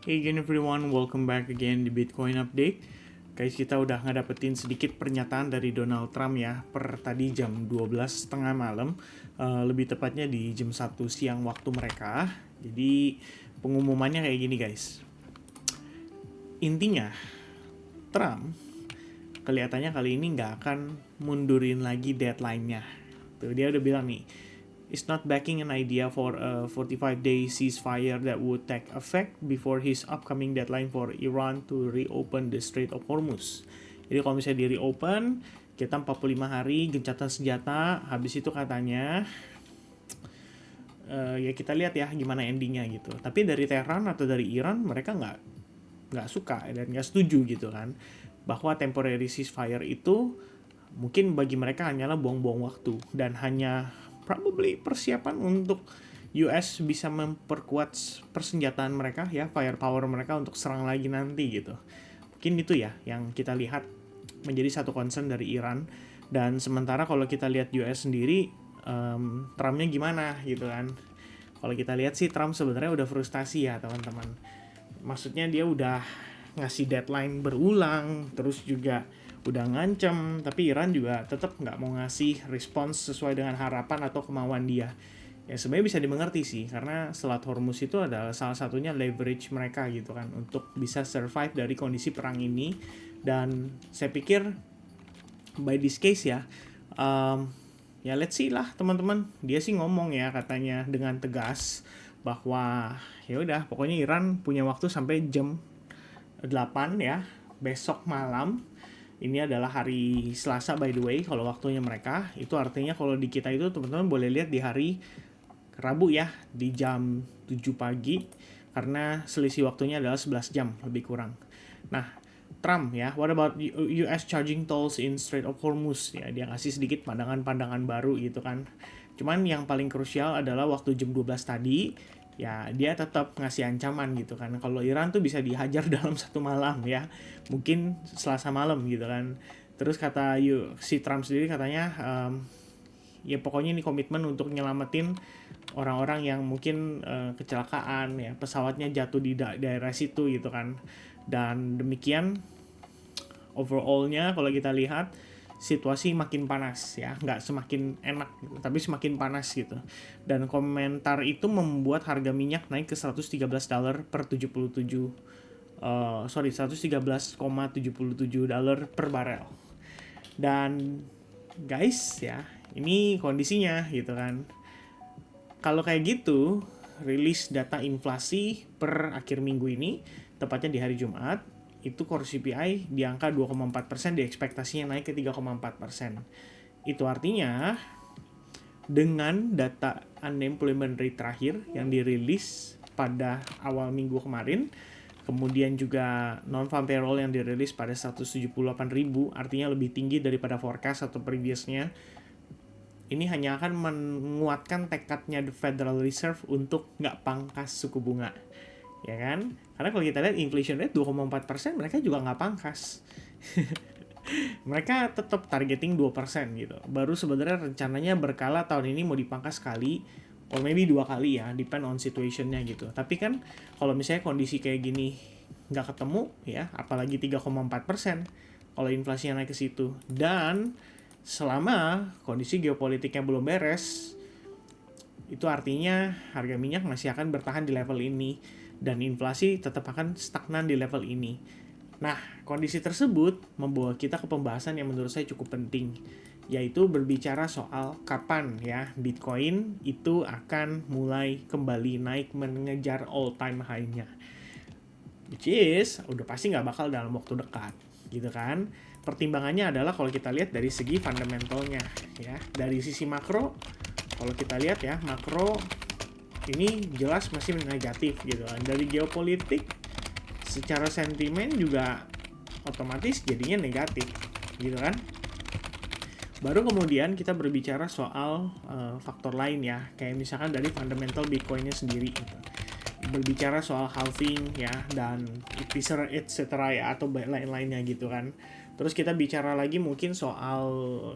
Hey again everyone, welcome back again di Bitcoin Update. Guys, kita udah ngedapetin sedikit pernyataan dari Donald Trump ya per tadi jam 12.30 malam, lebih tepatnya di jam 1 siang waktu mereka. Jadi pengumumannya kayak gini guys. Intinya, Trump kelihatannya kali ini nggak akan mundurin lagi deadline-nya. Tuh, dia udah bilang nih, is not backing an idea for a 45-day ceasefire that would take effect before his upcoming deadline for Iran to reopen the Strait of Hormuz. Jadi kalau misalnya di reopen, kita 45 hari gencatan senjata, habis itu katanya ya kita lihat ya gimana endingnya gitu. Tapi dari Tehran atau dari Iran mereka nggak suka dan nggak setuju gitu kan, bahwa temporary ceasefire itu mungkin bagi mereka hanyalah buang-buang waktu dan hanya probably persiapan untuk US bisa memperkuat persenjataan mereka ya, firepower mereka untuk serang lagi nanti gitu. Mungkin itu ya yang kita lihat menjadi satu concern dari Iran. Dan sementara kalau kita lihat US sendiri, Trumpnya gimana gitu kan. Kalau kita lihat sih Trump sebenarnya udah frustasi ya teman-teman. Maksudnya dia udah ngasih deadline berulang, terus juga udah ngancem, tapi Iran juga tetap nggak mau ngasih respons sesuai dengan harapan atau kemauan dia. Ya sebenarnya bisa dimengerti sih, karena Selat Hormuz itu adalah salah satunya leverage mereka gitu kan, untuk bisa survive dari kondisi perang ini. Dan saya pikir by this case ya, ya let's see lah teman-teman. Dia sih ngomong ya katanya dengan tegas bahwa ya udah pokoknya Iran punya waktu sampai jam 8 ya besok malam. Ini adalah hari Selasa by the way kalau waktunya mereka. Itu artinya kalau di kita itu teman-teman boleh lihat di hari Rabu ya, di jam 7 pagi, karena selisih waktunya adalah 11 jam lebih kurang. Nah, Trump ya, what about US charging tolls in Strait of Hormuz ya, dia kasih sedikit pandangan-pandangan baru gitu kan. Cuman yang paling krusial adalah waktu jam 12 tadi, ya dia tetap ngasih ancaman gitu kan. Kalau Iran tuh bisa dihajar dalam satu malam ya, mungkin Selasa malam gitu kan. Terus kata si Trump sendiri katanya, ya pokoknya ini komitmen untuk nyelamatin orang-orang yang mungkin kecelakaan ya, pesawatnya jatuh di daerah situ gitu kan. Dan demikian overallnya kalau kita lihat situasi makin panas ya, nggak semakin enak gitu, tapi semakin panas gitu. Dan komentar itu membuat harga minyak naik ke $113 per 77 $113,77 per barel. Dan guys ya, ini kondisinya gitu kan. Kalau kayak gitu, rilis data inflasi per akhir minggu ini, tepatnya di hari Jumat, itu core CPI di angka 2,4%, di ekspektasinya naik ke 3,4%. Itu artinya dengan data unemployment rate terakhir yang dirilis pada awal minggu kemarin, kemudian juga non-farm payroll yang dirilis pada 178.000, artinya lebih tinggi daripada forecast atau previousnya. Ini hanya akan menguatkan tekadnya The Federal Reserve untuk nggak pangkas suku bunga. Ya kan? Karena kalau kita lihat inflation rate 2,4%, mereka juga nggak pangkas. Mereka tetap targeting 2% gitu. Baru sebenarnya rencananya berkala tahun ini mau dipangkas sekali, or maybe 2 kali ya, depend on situationnya gitu. Tapi kan kalau misalnya kondisi kayak gini nggak ketemu ya, apalagi 3,4% kalau inflasinya naik ke situ. Dan selama kondisi geopolitiknya belum beres, itu artinya harga minyak masih akan bertahan di level ini dan inflasi tetap akan stagnan di level ini. Nah, kondisi tersebut membawa kita ke pembahasan yang menurut saya cukup penting, yaitu berbicara soal kapan ya Bitcoin itu akan mulai kembali naik mengejar all time high-nya. Which is udah pasti nggak bakal dalam waktu dekat gitu kan. Pertimbangannya adalah kalau kita lihat dari segi fundamentalnya ya. Dari sisi makro, kalau kita lihat ya, makro ini jelas masih negatif gitu kan. Dari geopolitik secara sentimen juga otomatis jadinya negatif gitu kan. Baru kemudian kita berbicara soal faktor lain ya, kayak misalkan dari fundamental Bitcoinnya sendiri gitu. Berbicara soal halving ya, dan etc ya, atau lain-lainnya gitu kan. Terus kita bicara lagi mungkin soal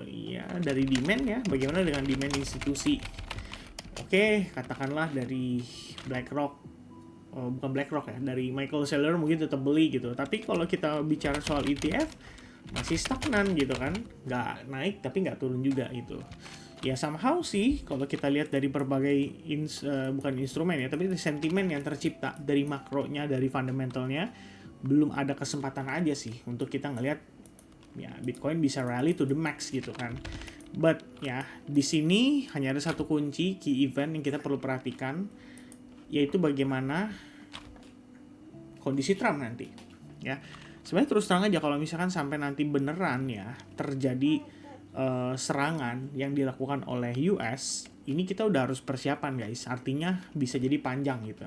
ya dari demand ya, bagaimana dengan demand institusi. Oke, katakanlah dari BlackRock. bukan BlackRock ya, dari Michael Saylor mungkin tetap beli gitu. Tapi kalau kita bicara soal ETF masih stagnan gitu kan, nggak naik tapi nggak turun juga gitu. Ya somehow sih kalau kita lihat dari berbagai bukan instrumen ya, tapi sentimen yang tercipta dari makronya, dari fundamentalnya, belum ada kesempatan aja sih untuk kita ngelihat ya Bitcoin bisa rally to the max gitu kan. But ya di sini hanya ada satu kunci key event yang kita perlu perhatikan, yaitu bagaimana kondisi Trump nanti ya. Sebenarnya terus terang aja kalau misalkan sampai nanti beneran ya terjadi serangan yang dilakukan oleh US, ini kita udah harus persiapan guys, artinya bisa jadi panjang gitu.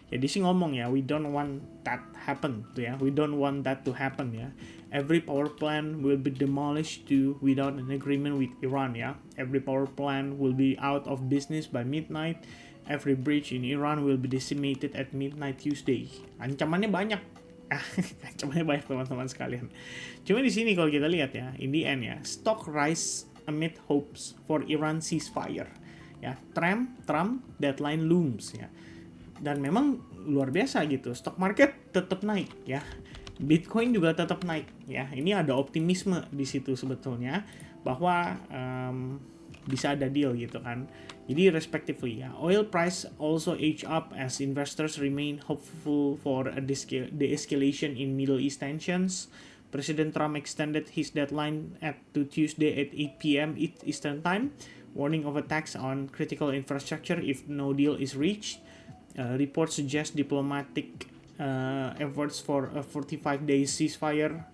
Jadi sih ngomong ya, we don't want that happen tuh ya, we don't want that to happen ya. Every power plant will be demolished too without an agreement with Iran ya. Every power plant will be out of business by midnight. Every bridge in Iran will be decimated at midnight Tuesday. Ancamannya banyak. Ancamannya banyak teman-teman sekalian. Cuma di sini kalau kita lihat ya, in the end ya, stock rise amid hopes for Iran ceasefire. Ya, Trump deadline looms ya. Dan memang luar biasa gitu, stock market tetap naik ya. Bitcoin juga tetap naik ya. Ini ada optimisme di situ sebetulnya bahwa bisa ada deal gitu kan. Jadi respectively ya, oil price also edge up as investors remain hopeful for a de-escalation in Middle East tensions. President Trump extended his deadline to Tuesday at 8 p.m. Eastern Time, warning of attacks on critical infrastructure if no deal is reached. Reports suggest diplomatic efforts for a 45 days ceasefire.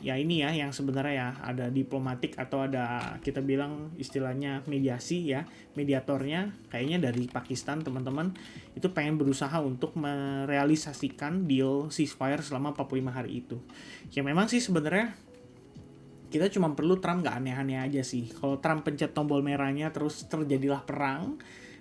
Ya ini ya yang sebenarnya ya ada diplomatik atau ada kita bilang istilahnya mediasi ya, mediatornya kayaknya dari Pakistan teman-teman, itu pengen berusaha untuk merealisasikan deal ceasefire selama 45 hari itu. Ya memang sih sebenarnya kita cuma perlu Trump nggak aneh-aneh aja sih. Kalau Trump pencet tombol merahnya terus terjadilah perang,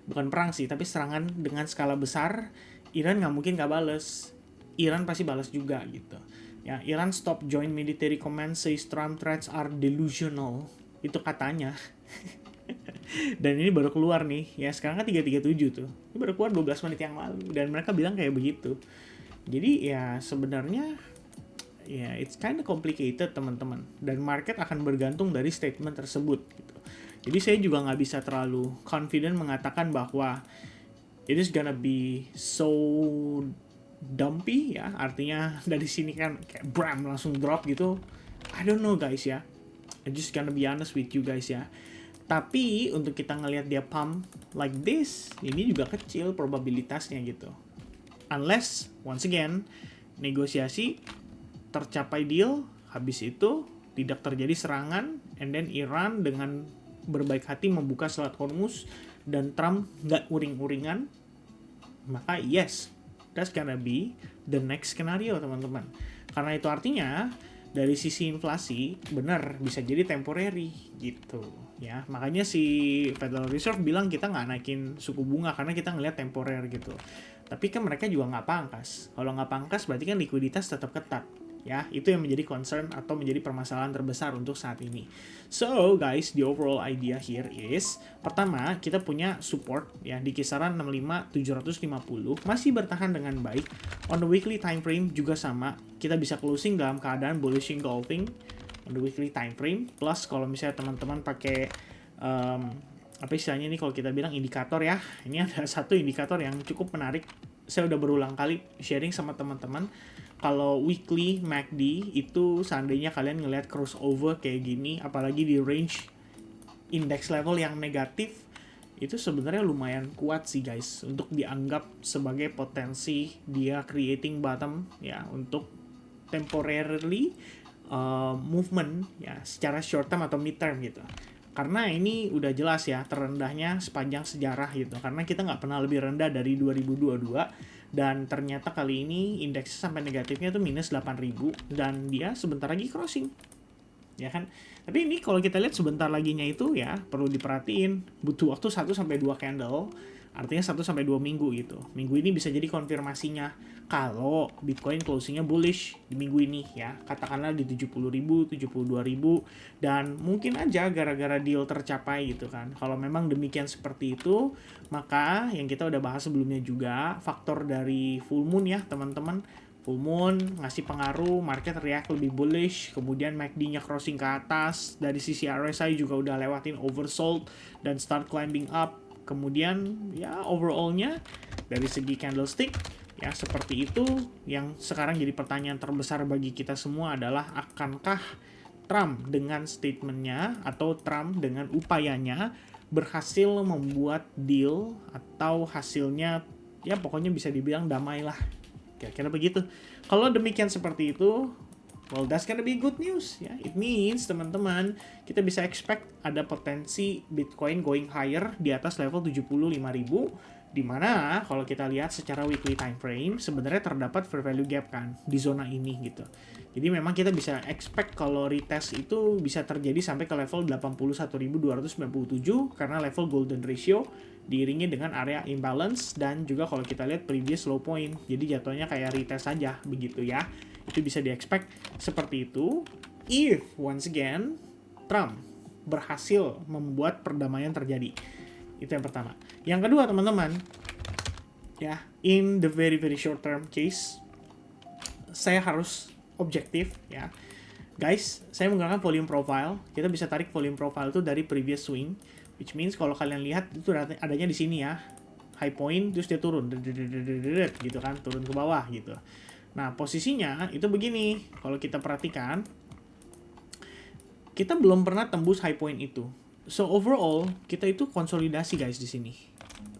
bukan perang sih tapi serangan dengan skala besar, Iran nggak mungkin nggak bales, Iran pasti balas juga gitu. Ya, Iran stop joint military command says Trump threats are delusional. Itu katanya. Dan ini baru keluar nih. Ya, sekarang kan 337 tuh. Ini baru keluar 12 menit yang lalu. Dan mereka bilang kayak begitu. Jadi ya sebenarnya ya it's kind of complicated teman-teman. Dan market akan bergantung dari statement tersebut gitu. Jadi saya juga nggak bisa terlalu confident mengatakan bahwa it is gonna be so dumpy ya, artinya dari sini kan kayak bram langsung drop gitu. I don't know guys ya, I just gonna be honest with you guys ya. Tapi untuk kita ngelihat dia pump like this, ini juga kecil probabilitasnya gitu. Unless once again negosiasi tercapai deal, habis itu tidak terjadi serangan, and then Iran dengan berbaik hati membuka Selat Hormuz dan Trump nggak uring-uringan, maka yes, that's gonna be the next scenario teman-teman. Karena itu artinya dari sisi inflasi benar bisa jadi temporary gitu ya. Makanya si Federal Reserve bilang kita nggak naikin suku bunga karena kita ngelihat temporer gitu. Tapi kan mereka juga nggak pangkas. Kalau nggak pangkas berarti kan likuiditas tetap ketat. Ya, itu yang menjadi concern atau menjadi permasalahan terbesar untuk saat ini. So, guys, the overall idea here is, pertama, kita punya support ya di kisaran 65.750, masih bertahan dengan baik. On the weekly time frame juga sama, kita bisa closing dalam keadaan bullish engulfing on the weekly time frame. Plus kalau misalnya teman-teman pakai apa istilahnya ini kalau kita bilang indikator ya. Ini ada satu indikator yang cukup menarik. Saya udah berulang kali sharing sama teman-teman. Kalau weekly MACD itu seandainya kalian ngelihat crossover kayak gini, apalagi di range index level yang negatif, itu sebenarnya lumayan kuat sih guys untuk dianggap sebagai potensi dia creating bottom ya untuk temporarily movement ya secara short term atau mid term gitu. Karena ini udah jelas ya terendahnya sepanjang sejarah gitu. Karena kita nggak pernah lebih rendah dari 2022. Dan ternyata kali ini indeksnya sampai negatifnya tuh minus 8.000. Dan dia sebentar lagi crossing. Ya kan? Tapi ini kalau kita lihat sebentar laginya itu ya perlu diperhatiin. Butuh waktu 1-2 candle Artinya 1 sampai 2 minggu gitu. Minggu ini bisa jadi konfirmasinya kalau Bitcoin closingnya bullish di minggu ini ya. Katakanlah di 70.000, 72.000, dan mungkin aja gara-gara deal tercapai gitu kan. Kalau memang demikian seperti itu, maka yang kita udah bahas sebelumnya juga, faktor dari full moon ya teman-teman. Full moon ngasih pengaruh, market react lebih bullish, kemudian MACD-nya crossing ke atas, dari sisi RSI juga udah lewatin oversold dan start climbing up. Kemudian ya overallnya dari segi candlestick ya seperti itu. Yang sekarang jadi pertanyaan terbesar bagi kita semua adalah akankah Trump dengan statementnya atau Trump dengan upayanya berhasil membuat deal atau hasilnya ya pokoknya bisa dibilang damai lah. Kira-kira begitu. Kalau demikian seperti itu, well, that's gonna be good news ya. It means teman-teman, kita bisa expect ada potensi Bitcoin going higher di atas level 75.000, di mana kalau kita lihat secara weekly time frame sebenarnya terdapat fair value gap kan di zona ini gitu. Jadi memang kita bisa expect kalau retest itu bisa terjadi sampai ke level 81.297 karena level golden ratio diiringi dengan area imbalance, dan juga kalau kita lihat previous low point. Jadi jatuhnya kayak retest saja begitu ya. Itu bisa di-expect seperti itu if once again Trump berhasil membuat perdamaian terjadi. Itu yang pertama. Yang kedua teman-teman, ya, in the very very short term case, saya harus objektif ya. Guys, saya menggunakan volume profile. Kita bisa tarik volume profile itu dari previous swing, which means kalau kalian lihat itu adanya di sini ya. High point terus dia turun gitu kan, turun ke bawah gitu. Nah, posisinya itu begini. Kalau kita perhatikan, kita belum pernah tembus high point itu. So overall, kita itu konsolidasi guys di sini.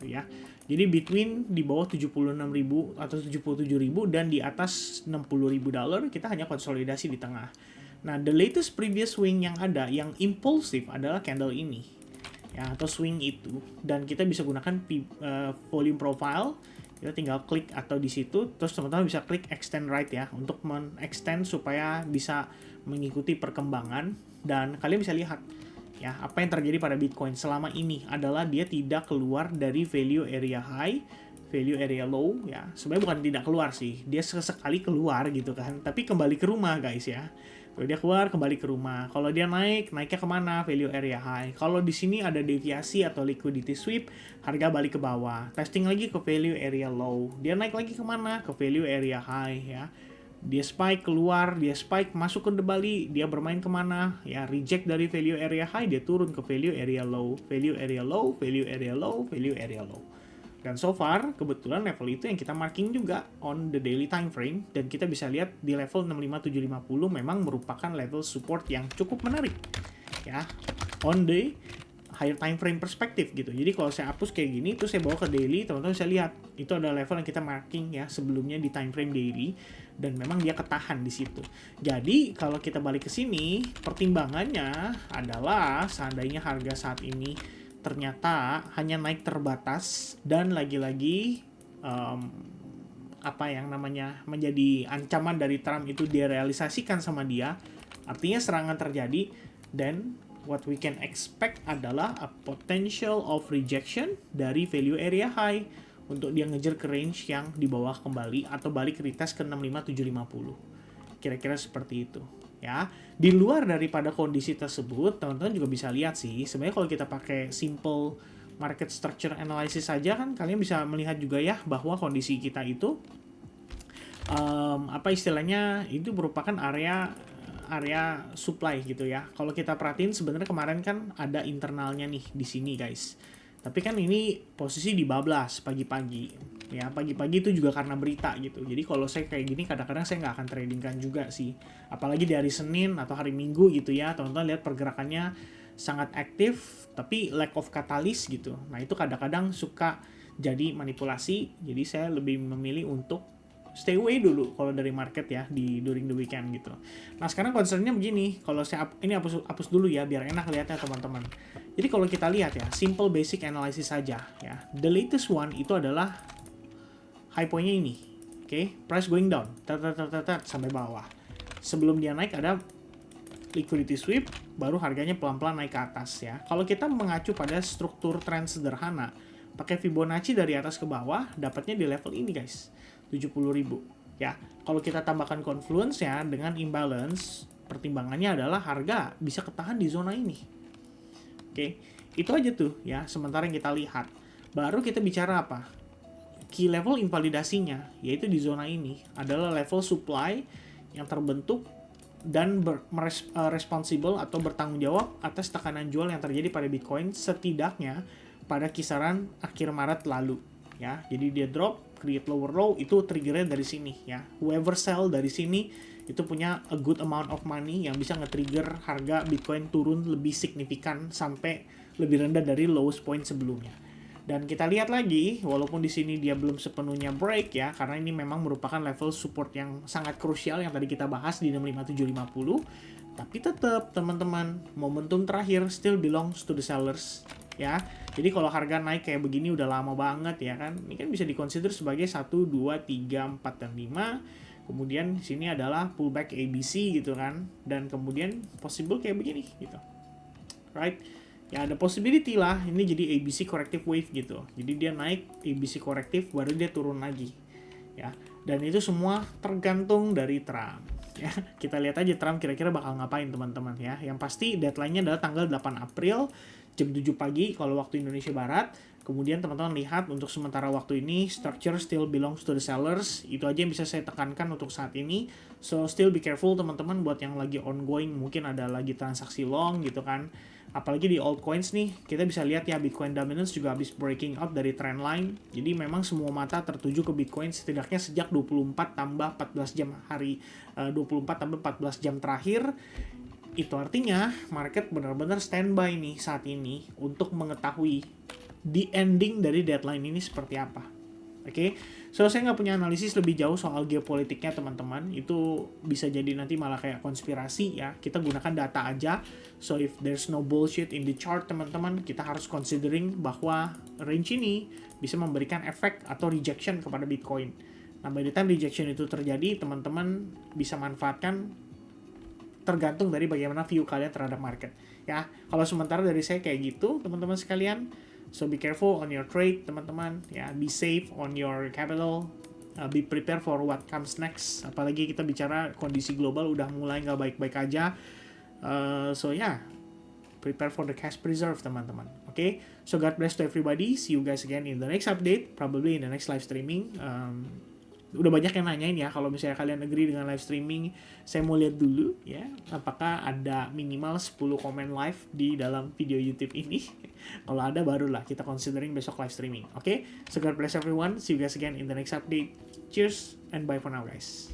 Ya. Jadi between di bawah 76.000 atau 77.000 dan di atas 60.000 dolar, kita hanya konsolidasi di tengah. Nah, the latest previous swing yang ada yang impulsif adalah candle ini. Ya, atau swing itu, dan kita bisa gunakan volume profile. Kita tinggal klik atau di situ, terus teman-teman bisa klik extend right ya untuk men-extend supaya bisa mengikuti perkembangan, dan kalian bisa lihat ya apa yang terjadi pada Bitcoin selama ini adalah dia tidak keluar dari value area high, value area low ya. Sebenarnya bukan tidak keluar sih, dia sesekali keluar gitu kan, tapi kembali ke rumah guys ya. Kalau dia keluar, kembali ke rumah. Kalau dia naiknya kemana? Value area high. Kalau di sini ada deviasi atau liquidity sweep, harga balik ke bawah. Testing lagi ke value area low. Dia naik lagi kemana? Ke value area high ya. Dia spike keluar, dia spike masuk ke Bali, dia bermain kemana? Ya, reject dari value area high, dia turun ke value area low. Value area low, value area low, value area low. Dan so far, kebetulan level itu yang kita marking juga on the daily time frame, dan kita bisa lihat di level 65750 memang merupakan level support yang cukup menarik ya on the higher time frame perspektif gitu. Jadi kalau saya hapus kayak gini terus saya bawa ke daily, teman-teman bisa lihat itu ada level yang kita marking ya sebelumnya di time frame daily, dan memang dia ketahan di situ. Jadi kalau kita balik ke sini, pertimbangannya adalah seandainya harga saat ini ternyata hanya naik terbatas dan lagi-lagi apa yang namanya menjadi ancaman dari Trump itu direalisasikan sama dia, artinya serangan terjadi, then what we can expect adalah a potential of rejection dari value area high untuk dia ngejar ke range yang di bawah kembali atau balik retest ke 65750. Kira-kira seperti itu. Ya, di luar daripada kondisi tersebut, teman-teman juga bisa lihat sih, sebenarnya kalau kita pakai simple market structure analysis saja kan kalian bisa melihat juga ya bahwa kondisi kita itu apa istilahnya itu merupakan area supply gitu ya. Kalau kita perhatiin sebenarnya kemarin kan ada internalnya nih di sini guys. Tapi kan ini posisi di bablas pagi-pagi. Ya, pagi-pagi itu juga karena berita gitu. Jadi kalau saya kayak gini kadang-kadang saya nggak akan tradingkan juga sih. Apalagi di hari Senin atau hari Minggu gitu ya. Teman-teman lihat pergerakannya sangat aktif tapi lack of catalyst gitu. Nah, itu kadang-kadang suka jadi manipulasi. Jadi saya lebih memilih untuk stay away dulu kalau dari market ya di during the weekend gitu. Nah, sekarang concernnya begini. Kalau saya ini hapus dulu ya biar enak lihatnya teman-teman. Jadi kalau kita lihat ya, simple basic analysis saja ya. The latest one itu adalah high point-nya ini. Oke, price going down sampai bawah. Sebelum dia naik ada liquidity sweep, baru harganya pelan-pelan naik ke atas ya. Kalau kita mengacu pada struktur tren sederhana, pakai Fibonacci dari atas ke bawah, dapatnya di level ini guys, 70.000 ya. Kalau kita tambahkan confluence ya dengan imbalance, pertimbangannya adalah harga bisa ketahan di zona ini. Oke, itu aja tuh ya sementara yang kita lihat. Baru kita bicara apa? Key level invalidasinya, yaitu di zona ini adalah level supply yang terbentuk dan responsible atau bertanggung jawab atas tekanan jual yang terjadi pada Bitcoin setidaknya pada kisaran akhir Maret lalu ya. Jadi dia drop, create lower low, itu triggernya dari sini ya. Whoever sell dari sini itu punya a good amount of money yang bisa nge-trigger harga Bitcoin turun lebih signifikan sampai lebih rendah dari lowest point sebelumnya. Dan kita lihat lagi, walaupun di sini dia belum sepenuhnya break ya, karena ini memang merupakan level support yang sangat krusial yang tadi kita bahas di 65750, tapi tetap teman-teman, momentum terakhir still belongs to the sellers ya. Jadi kalau harga naik kayak begini udah lama banget ya kan, ini kan bisa dikonsider sebagai 1, 2, 3, 4, dan 5. Kemudian di sini adalah pullback ABC gitu kan, dan kemudian possible kayak begini gitu, right? Ya ada possibility lah ini jadi ABC corrective wave gitu. Jadi dia naik ABC corrective baru dia turun lagi. Ya. Dan itu semua tergantung dari Trump. Ya, kita lihat aja Trump kira-kira bakal ngapain teman-teman ya. Yang pasti deadline-nya adalah tanggal 8 April jam 7 pagi kalau waktu Indonesia Barat. Kemudian teman-teman lihat untuk sementara waktu ini structure still belongs to the sellers. Itu aja yang bisa saya tekankan untuk saat ini. So still be careful teman-teman buat yang lagi ongoing, mungkin ada lagi transaksi long gitu kan. Apalagi di altcoins nih, kita bisa lihat ya Bitcoin dominance juga habis breaking out dari trendline. Jadi memang semua mata tertuju ke Bitcoin setidaknya sejak 24 tambah 14 jam hari 24 tambah 14 jam terakhir. Itu artinya market benar-benar standby nih saat ini untuk mengetahui di ending dari deadline ini seperti apa. Oke, so saya nggak punya analisis lebih jauh soal geopolitiknya teman-teman. Itu bisa jadi nanti malah kayak konspirasi ya. Kita gunakan data aja. So if there's no bullshit in the chart teman-teman, kita harus considering bahwa range ini bisa memberikan efek atau rejection kepada Bitcoin. Nah, by the time rejection itu terjadi, teman-teman bisa manfaatkan tergantung dari bagaimana view kalian terhadap market. Ya, kalau sementara dari saya kayak gitu, teman-teman sekalian. So be careful on your trade, teman-teman. Ya, be safe on your capital. Be prepared for what comes next. Apalagi kita bicara kondisi global udah mulai nggak baik-baik aja. So yeah, prepare for the cash preserve, teman-teman. Okay? So God bless to everybody. See you guys again in the next update. Probably in the next live streaming. Udah banyak yang nanyain ya, kalau misalnya kalian agree dengan live streaming, saya mau lihat dulu ya, apakah ada minimal 10 komen live di dalam video YouTube ini. Kalau ada barulah kita considering besok live streaming. Oke? So God bless everyone. See you guys again in the next update. Cheers and bye for now guys.